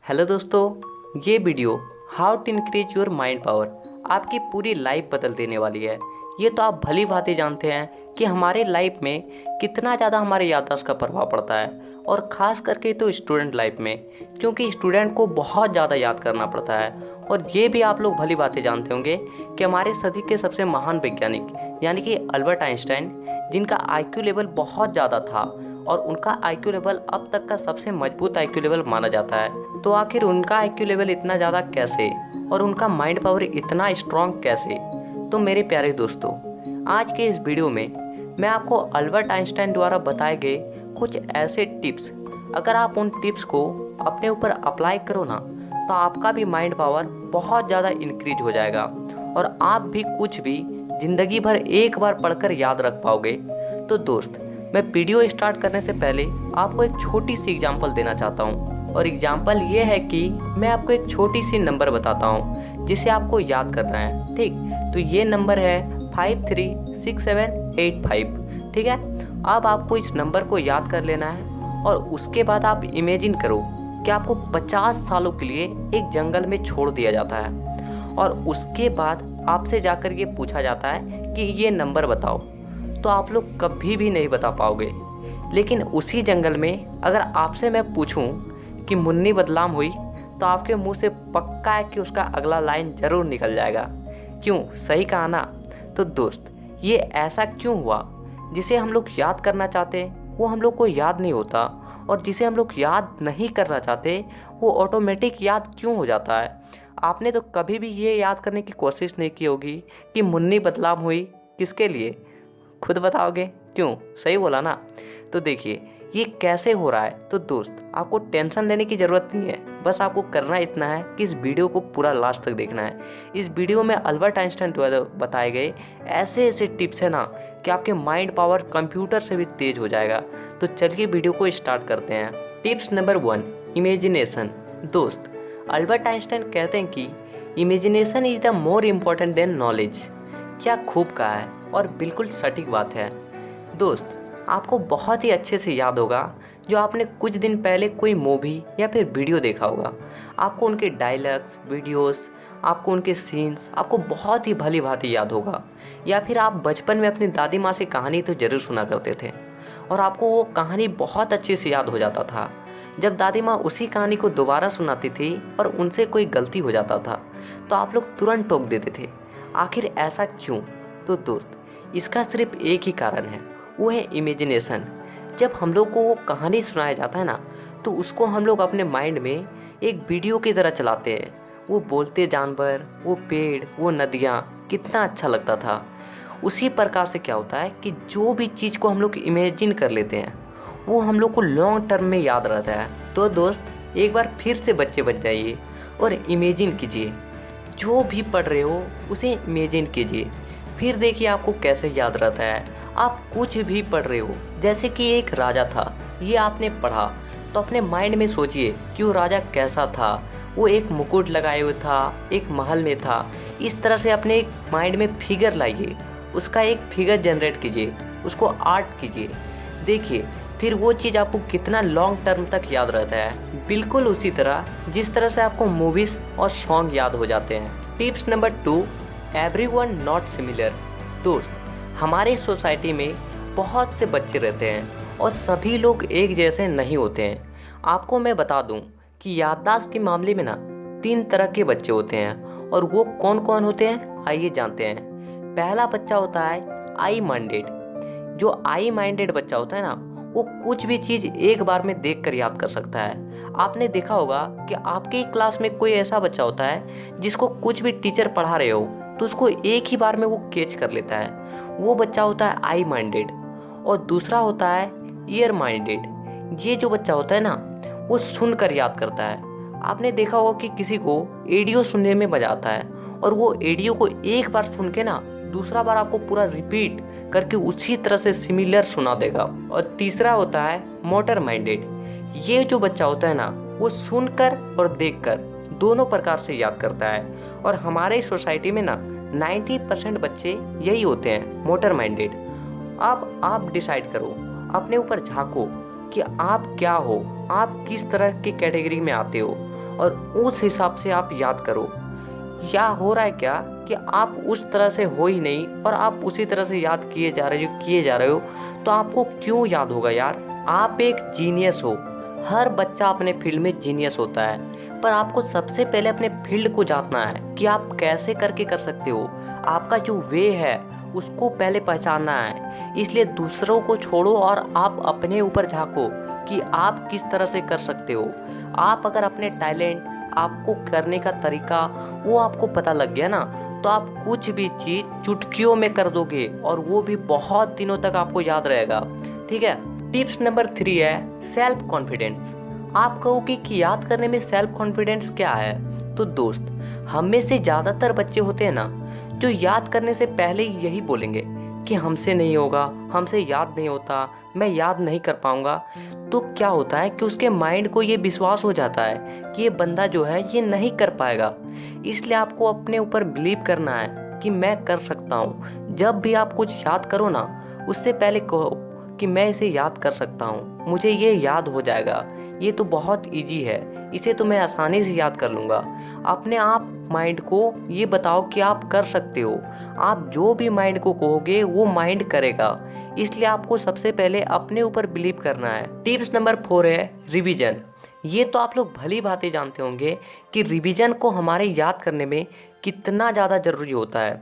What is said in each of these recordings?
Hello दोस्तों, ये video how to increase your mind power आपकी पूरी लाइफ बदल देने वाली है। ये तो आप भली भांति जानते हैं कि हमारे लाइफ में कितना ज़्यादा हमारे याददाश्त का प्रभाव पड़ता है, और ख़ास करके तो स्टूडेंट लाइफ में, क्योंकि स्टूडेंट को बहुत ज़्यादा याद करना पड़ता है। और ये भी आप लोग भली बातें जानते होंगे कि हमारे सदी के सबसे महान वैज्ञानिक यानी कि अल्बर्ट आइंस्टाइन, जिनका आईक्यू लेवल बहुत ज़्यादा था और उनका आईक्यू लेवल अब तक का सबसे मजबूत आईक्यू लेवल माना जाता है, तो आखिर उनका आईक्यू लेवल इतना ज़्यादा कैसे और उनका माइंड पावर इतना स्ट्रॉन्ग कैसे। तो मेरे प्यारे दोस्तों, आज के इस वीडियो में मैं आपको अल्बर्ट आइंस्टाइन द्वारा बताए गए कुछ ऐसे टिप्स, अगर आप उन टिप्स को अपने ऊपर अप्लाई करो ना, तो आपका भी माइंड पावर बहुत ज़्यादा इंक्रीज हो जाएगा और आप भी कुछ भी ज़िंदगी भर एक बार पढ़कर याद रख पाओगे। तो दोस्त, मैं वीडियो स्टार्ट करने से पहले आपको एक छोटी सी एग्जांपल देना चाहता हूँ, और एग्जांपल ये है कि मैं आपको एक छोटी सी नंबर बताता हूँ जिसे आपको याद करना है। ठीक, तो ये नंबर है 536785। ठीक है, अब आपको इस नंबर को याद कर लेना है और उसके बाद आप इमेजिन करो कि आपको 50 सालों के लिए एक जंगल में छोड़ दिया जाता है और उसके बाद आपसे जाकर ये पूछा जाता है कि ये नंबर बताओ, तो आप लोग कभी भी नहीं बता पाओगे। लेकिन उसी जंगल में अगर आपसे मैं पूछूं कि मुन्नी बदनाम हुई, तो आपके मुंह से पक्का है कि उसका अगला लाइन ज़रूर निकल जाएगा। क्यों, सही कहा ना। तो दोस्त, ये ऐसा क्यों हुआ? जिसे हम लोग याद करना चाहते हैं वो हम लोग को याद नहीं होता, और जिसे हम लोग याद नहीं करना चाहते वो ऑटोमेटिक याद क्यों हो जाता है? आपने तो कभी भी ये याद करने की कोशिश नहीं की होगी कि मुन्नी बदनाम हुई किसके लिए। खुद बताओगे? क्यों, सही बोला ना। तो देखिए ये कैसे हो रहा है। तो दोस्त, आपको टेंशन लेने की ज़रूरत नहीं है, बस आपको करना इतना है कि इस वीडियो को पूरा लास्ट तक देखना है। इस वीडियो में अल्बर्ट आइंस्टाइन द्वारा बताए गए ऐसे ऐसे टिप्स है ना कि आपके माइंड पावर कंप्यूटर से भी तेज हो जाएगा। तो चलिए वीडियो को स्टार्ट करते हैं। Tips number 1, imagination. दोस्त, अल्बर्ट आइंस्टाइन कहते हैं कि imagination is the more important then knowledge. क्या खूब कहा है और बिल्कुल सटीक बात है। दोस्त, आपको बहुत ही अच्छे से याद होगा जो आपने कुछ दिन पहले कोई मूवी या फिर वीडियो देखा होगा। आपको उनके डायलॉग्स, वीडियोस, आपको उनके सीन्स आपको बहुत ही भली भांति याद होगा। या फिर आप बचपन में अपनी दादी माँ से कहानी तो ज़रूर सुना करते थे और आपको वो कहानी बहुत अच्छे से याद हो जाता था। जब दादी माँ उसी कहानी को दोबारा सुनाती थी और उनसे कोई गलती हो जाता था, तो आप लोग तुरंत टोक देते थे। आखिर ऐसा क्यों? तो दोस्त, इसका सिर्फ एक ही कारण है, वो है इमेजिनेशन। जब हम लोग को वो कहानी सुनाया जाता है ना, तो उसको हम लोग अपने माइंड में एक वीडियो की तरह चलाते हैं। वो बोलते जानवर, वो पेड़, वो नदियाँ, कितना अच्छा लगता था। उसी प्रकार से क्या होता है कि जो भी चीज़ को हम लोग इमेजिन कर लेते हैं वो हम लोग को लॉन्ग टर्म में याद रहता है। तो दोस्त, एक बार फिर से बच्चे बन जाइए और इमेजिन कीजिए। जो भी पढ़ रहे हो उसे इमेजिन कीजिए, फिर देखिए आपको कैसे याद रहता है। आप कुछ भी पढ़ रहे हो, जैसे कि एक राजा था, ये आपने पढ़ा, तो अपने माइंड में सोचिए कि वो राजा कैसा था। वो एक मुकुट लगाए हुए था, एक महल में था। इस तरह से अपने एक माइंड में फिगर लाइए, उसका एक फिगर जनरेट कीजिए, उसको आर्ट कीजिए। देखिए फिर वो चीज़ आपको कितना लॉन्ग टर्म तक याद रहता है। बिल्कुल उसी तरह जिस तरह से आपको मूवीज़ और सॉन्ग याद हो जाते हैं। Tips number 2, everyone not similar. दोस्त, हमारे सोसाइटी में बहुत से बच्चे रहते हैं और सभी लोग एक जैसे नहीं होते हैं। आपको मैं बता दूं कि याददाश्त के मामले में ना 3 तरह के बच्चे होते हैं, और वो कौन कौन होते हैं आइए जानते हैं। पहला बच्चा होता है आई माइंडेड। जो आई माइंडेड बच्चा होता है ना, वो कुछ भी चीज़ एक बार में देखकर याद कर सकता है। आपने देखा होगा कि आपके ही क्लास में कोई ऐसा बच्चा होता है जिसको कुछ भी टीचर पढ़ा रहे हो तो उसको एक ही बार में वो कैच कर लेता है। वो बच्चा होता है आई माइंडेड। और दूसरा होता है ईयर माइंडेड। ये जो बच्चा होता है ना, वो सुनकर याद करता है। आपने देखा होगा कि किसी को ऑडियो सुनने में मजा आता है और वो ऑडियो को एक बार सुन के ना दूसरा बार आपको पूरा रिपीट करके उसी तरह से सिमिलर सुना देगा। और तीसरा होता है मोटर माइंडेड। ये जो बच्चा होता है ना, वो सुनकर और देखकर दोनों प्रकार से याद करता है। और हमारे सोसाइटी में ना 90% बच्चे यही होते हैं, मोटर माइंडेड। अब आप डिसाइड करो, अपने ऊपर झांको कि आप क्या हो, आप किस तरह की कैटेगरी में आते हो। और उस हिसाब से आप याद करो। या हो रहा है क्या कि आप उस तरह से हो ही नहीं और आप उसी तरह से याद किए जा रहे हो, तो आपको क्यों याद होगा यार। आप एक जीनियस हो, हर बच्चा अपने फील्ड में जीनियस होता है, पर आपको सबसे पहले अपने फील्ड को जानना है कि आप कैसे करके कर सकते हो। आपका जो वे है उसको पहले पहचानना है। इसलिए दूसरों को छोड़ो और आप अपने ऊपर झांको कि आप किस तरह से कर सकते हो। आप अगर अपने टैलेंट, आपको करने का तरीका वो आपको पता लग गया ना, तो आप कुछ भी चीज़ चुटकियों में कर दोगे और वो भी बहुत दिनों तक आपको याद रहेगा। ठीक है। टिप्स नंबर 3 है सेल्फ कॉन्फिडेंस। आप कहोगे कि याद करने में सेल्फ कॉन्फिडेंस क्या है। तो दोस्त, हम में से ज़्यादातर बच्चे होते हैं ना जो याद करने से पहले ही यही बोलेंगे कि हमसे नहीं होगा, हमसे याद नहीं होता, मैं याद नहीं कर पाऊंगा। तो क्या होता है कि उसके माइंड को ये विश्वास हो जाता है कि ये बंदा जो है ये नहीं कर पाएगा। इसलिए आपको अपने ऊपर बिलीव करना है कि मैं कर सकता हूँ। जब भी आप कुछ याद करो ना, उससे पहले कहो कि मैं इसे याद कर सकता हूँ, मुझे ये याद हो जाएगा, ये तो बहुत इजी है, इसे तो मैं आसानी से याद कर लूँगा। अपने आप माइंड को ये बताओ कि आप कर सकते हो। आप जो भी माइंड को कहोगे वो माइंड करेगा। इसलिए आपको सबसे पहले अपने ऊपर बिलीव करना है। टिप्स नंबर 4 है रिवीजन। ये तो आप लोग भली भांति जानते होंगे कि रिवीजन को हमारे याद करने में कितना ज़्यादा ज़रूरी होता है,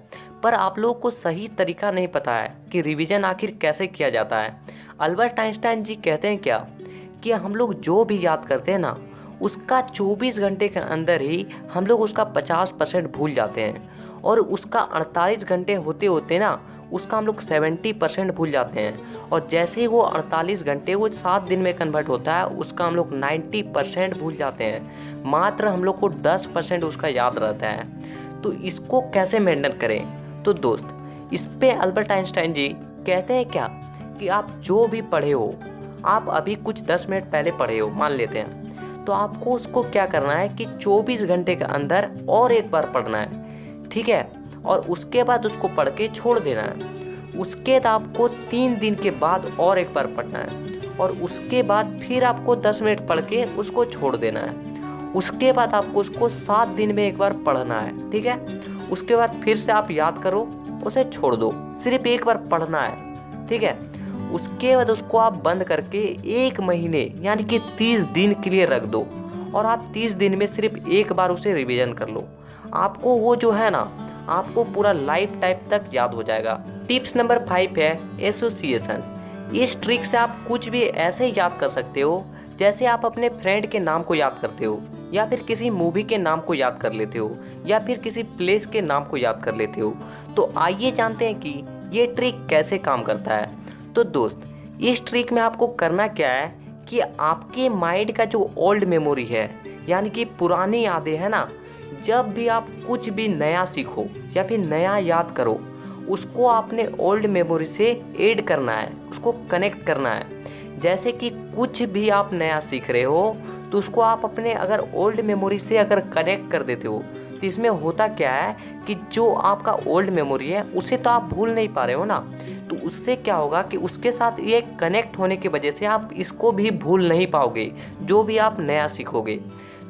पर आप लोगों को सही तरीका नहीं पता है कि रिवीजन आखिर कैसे किया जाता है। अल्बर्ट आइंस्टाइन जी कहते हैं क्या कि हम लोग जो भी याद करते हैं ना, उसका 24 घंटे के अंदर ही हम लोग उसका 50% भूल जाते हैं, और उसका 48 घंटे होते होते ना उसका हम लोग 70% भूल जाते हैं। और जैसे ही वो 48 घंटे वो 7 दिन में कन्वर्ट होता है, उसका हम लोग 90% भूल जाते हैं। मात्र हम लोग को 10% उसका याद रहता है। तो इसको कैसे मेंटेन करें। तो दोस्त, इस पे अल्बर्ट आइंस्टाइन जी कहते हैं क्या कि आप जो भी पढ़े हो, आप अभी कुछ 10 मिनट पहले पढ़े हो मान लेते हैं, तो आपको उसको क्या करना है कि 24 घंटे के अंदर और एक बार पढ़ना है। ठीक है। और उसके बाद उसको पढ़ के छोड़ देना है। उसके बाद आपको 3 दिन के बाद और एक बार पढ़ना है, और उसके बाद फिर आपको 10 मिनट पढ़ के उसको छोड़ देना है। उसके बाद आपको उसको 7 दिन में एक बार पढ़ना है। ठीक है। उसके बाद फिर से आप याद करो, उसे छोड़ दो, सिर्फ एक बार पढ़ना है। ठीक है। उसके बाद उसको आप बंद करके 1 महीने यानी कि 30 दिन के लिए रख दो, और आप 30 दिन में सिर्फ एक बार उसे रिवीजन कर लो। आपको वो जो है ना, आपको पूरा लाइफ टाइम तक याद हो जाएगा। टिप्स नंबर 5 है एसोसिएशन। इस ट्रिक से आप कुछ भी ऐसे ही याद कर सकते हो जैसे आप अपने फ्रेंड के नाम को याद करते हो, या फिर किसी मूवी के नाम को याद कर लेते हो, या फिर किसी प्लेस के नाम को याद कर लेते हो। तो आइए जानते हैं कि ये ट्रिक कैसे काम करता है। तो दोस्त, इस ट्रिक में आपको करना क्या है कि आपके माइंड का जो ओल्ड मेमोरी है, यानी कि पुरानी यादें हैं ना, जब भी आप कुछ भी नया सीखो या फिर नया याद करो, उसको आपने ओल्ड मेमोरी से ऐड करना है, उसको कनेक्ट करना है। जैसे कि कुछ भी आप नया सीख रहे हो, तो उसको आप अपने अगर ओल्ड मेमोरी से अगर कनेक्ट कर देते हो, तो इसमें होता क्या है कि जो आपका ओल्ड मेमोरी है उसे तो आप भूल नहीं पा रहे हो ना, तो उससे क्या होगा कि उसके साथ ये कनेक्ट होने की वजह से आप इसको भी भूल नहीं पाओगे जो भी आप नया सीखोगे।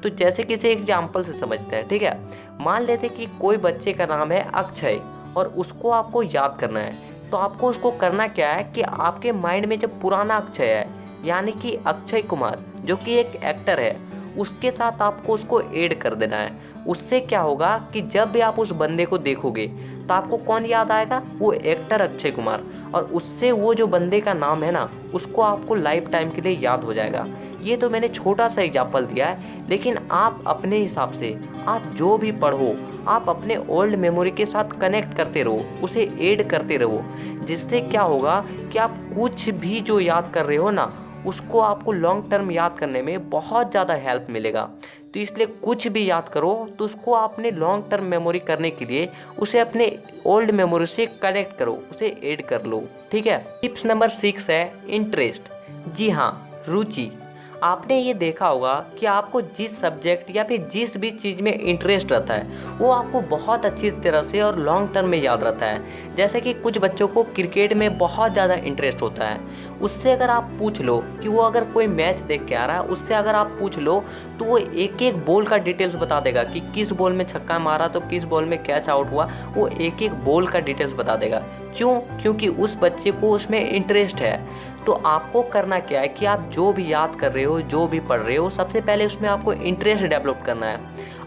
तो जैसे किसी एग्जाम्पल से समझते हैं। ठीक है। मान लेते कि कोई बच्चे का नाम है अक्षय, और उसको आपको याद करना है। तो आपको उसको करना क्या है कि आपके माइंड में जो पुराना अक्षय है, यानी कि अक्षय कुमार जो कि एक एक्टर है, उसके साथ आपको उसको ऐड कर देना है। उससे क्या होगा कि जब भी आप उस बंदे को देखोगे तो आपको कौन याद आएगा, वो एक्टर अक्षय कुमार, और उससे वो जो बंदे का नाम है ना, उसको आपको लाइफ टाइम के लिए याद हो जाएगा। ये तो मैंने छोटा सा एग्जाम्पल दिया है, लेकिन आप अपने हिसाब से आप जो भी पढ़ो, आप अपने ओल्ड मेमोरी के साथ कनेक्ट करते रहो, उसे ऐड करते रहो, जिससे क्या होगा कि आप कुछ भी जो याद कर रहे हो ना, उसको आपको लॉन्ग टर्म याद करने में बहुत ज़्यादा हेल्प मिलेगा। तो इसलिए कुछ भी याद करो तो उसको आपने लॉन्ग टर्म मेमोरी करने के लिए उसे अपने ओल्ड मेमोरी से कनेक्ट करो, उसे ऐड कर लो। ठीक है। टिप्स नंबर 6 है इंटरेस्ट। जी हाँ, रुचि। आपने ये देखा होगा कि आपको जिस सब्जेक्ट या फिर जिस भी चीज़ में इंटरेस्ट रहता है वो आपको बहुत अच्छी तरह से और लॉन्ग टर्म में याद रहता है। जैसे कि कुछ बच्चों को क्रिकेट में बहुत ज़्यादा इंटरेस्ट होता है, उससे अगर आप पूछ लो कि वो अगर कोई मैच देख के आ रहा है, उससे अगर आप पूछ लो तो वो एक एक बॉल का डिटेल्स बता देगा कि किस बॉल में छक्का मारा तो किस बॉल में कैच आउट हुआ, वो एक एक बॉल का डिटेल्स बता देगा। क्यों? क्योंकि उस बच्चे को उसमें इंटरेस्ट है। तो आपको करना क्या है कि आप जो भी याद कर रहे हो, जो भी पढ़ रहे हो, सबसे पहले उसमें आपको इंटरेस्ट डेवलप करना है।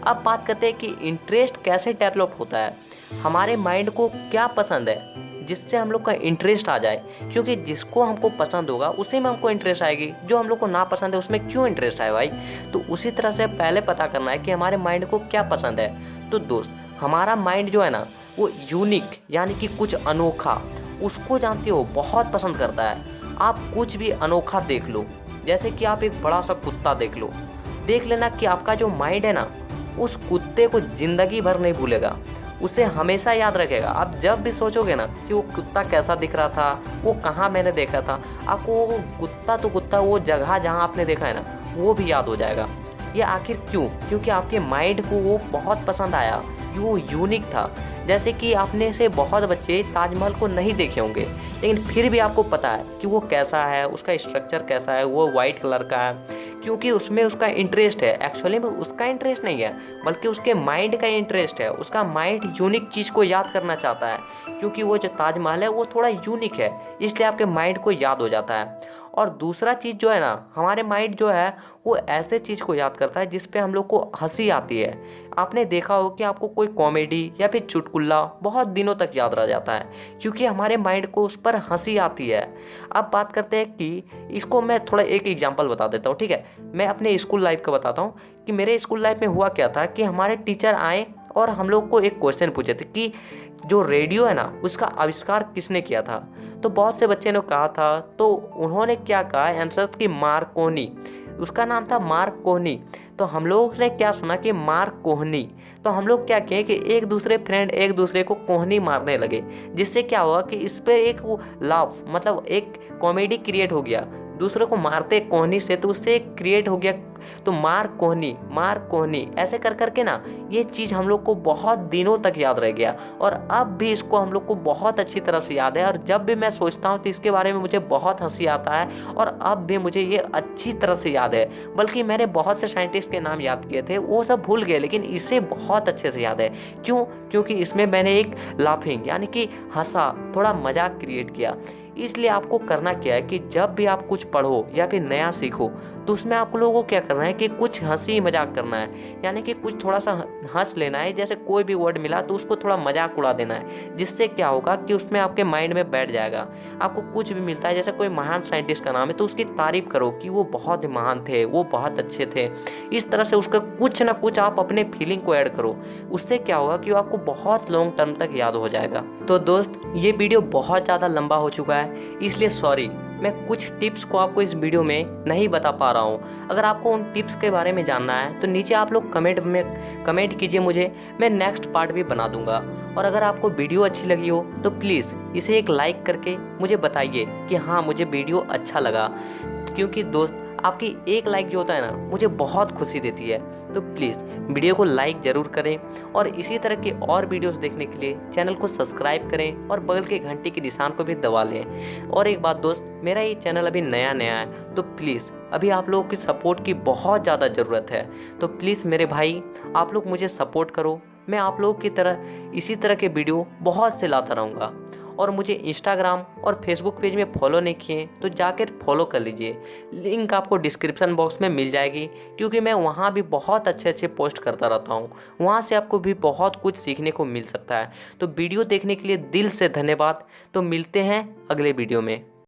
अब बात करते हैं कि इंटरेस्ट कैसे डेवलप होता है। हमारे माइंड को क्या पसंद है जिससे हम लोग का इंटरेस्ट आ जाए, क्योंकि जिसको हमको पसंद होगा उसी में हमको इंटरेस्ट आएगी। जो हम लोग को ना पसंद है उसमें क्यों इंटरेस्ट आए भाई। तो उसी तरह से पहले पता करना है कि हमारे माइंड को क्या पसंद है। तो दोस्त, हमारा माइंड जो है ना वो यूनिक यानी कि कुछ अनोखा, उसको जानते हो बहुत पसंद करता है। आप कुछ भी अनोखा देख लो, जैसे कि आप एक बड़ा सा कुत्ता देख लो, देख लेना कि आपका जो माइंड है ना उस कुत्ते को ज़िंदगी भर नहीं भूलेगा, उसे हमेशा याद रखेगा। आप जब भी सोचोगे ना कि वो कुत्ता कैसा दिख रहा था, वो कहाँ मैंने देखा था, आपको वो कुत्ता तो कुत्ता, वो जगह जहाँ आपने देखा है ना वो भी याद हो जाएगा। ये आखिर क्यों? क्योंकि आपके माइंड को वो बहुत पसंद आया, वो यूनिक था। जैसे कि आपने से बहुत बच्चे ताजमहल को नहीं देखे होंगे, लेकिन फिर भी आपको पता है कि वो कैसा है, उसका स्ट्रक्चर कैसा है, वो वाइट कलर का है, क्योंकि उसमें उसका इंटरेस्ट है। एक्चुअली में उसका इंटरेस्ट नहीं है, बल्कि उसके माइंड का इंटरेस्ट है। उसका माइंड यूनिक चीज़ को याद करना चाहता है, क्योंकि वो जो ताजमहल है वो थोड़ा यूनिक है, इसलिए आपके माइंड को याद हो जाता है। और दूसरा चीज़ जो है ना, हमारे माइंड जो है वो ऐसे चीज़ को याद करता है जिस पे हम लोग को हंसी आती है। आपने देखा हो कि आपको कोई कॉमेडी या फिर चुटकुला बहुत दिनों तक याद रह जाता है, क्योंकि हमारे माइंड को उस पर हंसी आती है। अब बात करते हैं कि इसको मैं थोड़ा एक एग्जांपल बता देता हूँ, ठीक है। मैं अपने स्कूल लाइफ का बताता हूँ कि मेरे स्कूल लाइफ में हुआ क्या था कि हमारे टीचर आए और हम लोग को एक क्वेश्चन पूछे थे कि जो रेडियो है ना उसका आविष्कार किसने किया था। तो बहुत से बच्चे ने कहा था, तो उन्होंने क्या कहा आंसर कि मार्कोनी, उसका नाम था मार्कोनी। तो हम लोग ने क्या सुना कि मार्कोनी, तो हम लोग क्या किए कि एक दूसरे फ्रेंड एक दूसरे को कोहनी मारने लगे, जिससे क्या हुआ कि इस पर एक लाफ मतलब एक कॉमेडी क्रिएट हो गया। दूसरे को मारते कोहनी से तो उससे एक क्रिएट हो गया, तो मार कोहनी ऐसे कर करके ना ये चीज़ हम लोग को बहुत दिनों तक याद रह गया। और अब भी इसको हम लोग को बहुत अच्छी तरह से याद है, और जब भी मैं सोचता हूँ तो इसके बारे में मुझे बहुत हंसी आता है। और अब भी मुझे ये अच्छी तरह से याद है, बल्कि मैंने बहुत से साइंटिस्ट के नाम याद किए थे, वो सब भूल गए, लेकिन इसे बहुत अच्छे से याद है। क्यों? क्योंकि इसमें मैंने एक लाफिंग यानी कि हंसा, थोड़ा मजाक क्रिएट किया। इसलिए आपको करना क्या है कि जब भी आप कुछ पढ़ो या फिर नया सीखो तो उसमें आप लोगों को क्या करना है कि कुछ हंसी मजाक करना है, यानी कि कुछ थोड़ा सा हंस लेना है। जैसे कोई भी वर्ड मिला तो उसको थोड़ा मजाक उड़ा देना है, जिससे क्या होगा कि उसमें आपके माइंड में बैठ जाएगा। आपको कुछ भी मिलता है, जैसे कोई महान साइंटिस्ट का नाम है तो उसकी तारीफ करो कि वो बहुत महान थे, वो बहुत अच्छे थे। इस तरह से उसका कुछ ना कुछ आप अपने फीलिंग को ऐड करो, उससे क्या होगा कि आपको बहुत लॉन्ग टर्म तक याद हो जाएगा। तो दोस्त, ये वीडियो बहुत ज़्यादा लंबा हो चुका है, इसलिए सॉरी, मैं कुछ टिप्स को आपको इस वीडियो में नहीं बता पा रहा हूँ। अगर आपको उन टिप्स के बारे में जानना है तो नीचे आप लोग कमेंट कीजिए मुझे, मैं नेक्स्ट पार्ट भी बना दूंगा। और अगर आपको वीडियो अच्छी लगी हो तो प्लीज़ इसे एक लाइक करके मुझे बताइए कि हाँ मुझे वीडियो अच्छा लगा, क्योंकि दोस्त आपकी एक लाइक जो होता है ना मुझे बहुत खुशी देती है। तो प्लीज़ वीडियो को लाइक ज़रूर करें, और इसी तरह के और वीडियोस देखने के लिए चैनल को सब्सक्राइब करें और बगल के घंटी के निशान को भी दबा लें। और एक बात दोस्त, मेरा ये चैनल अभी नया है, तो प्लीज़ अभी आप लोगों की सपोर्ट की बहुत ज़्यादा ज़रूरत है। तो प्लीज़ मेरे भाई, आप लोग मुझे सपोर्ट करो, मैं आप लोगों की तरह इसी तरह के वीडियो बहुत से लाता रहूँगा। और मुझे इंस्टाग्राम और फेसबुक पेज में फॉलो नहीं किए तो जाकर फॉलो कर लीजिए, लिंक आपको डिस्क्रिप्शन बॉक्स में मिल जाएगी, क्योंकि मैं वहाँ भी बहुत अच्छे पोस्ट करता रहता हूँ। वहाँ से आपको भी बहुत कुछ सीखने को मिल सकता है। तो वीडियो देखने के लिए दिल से धन्यवाद। तो मिलते हैं अगले वीडियो में।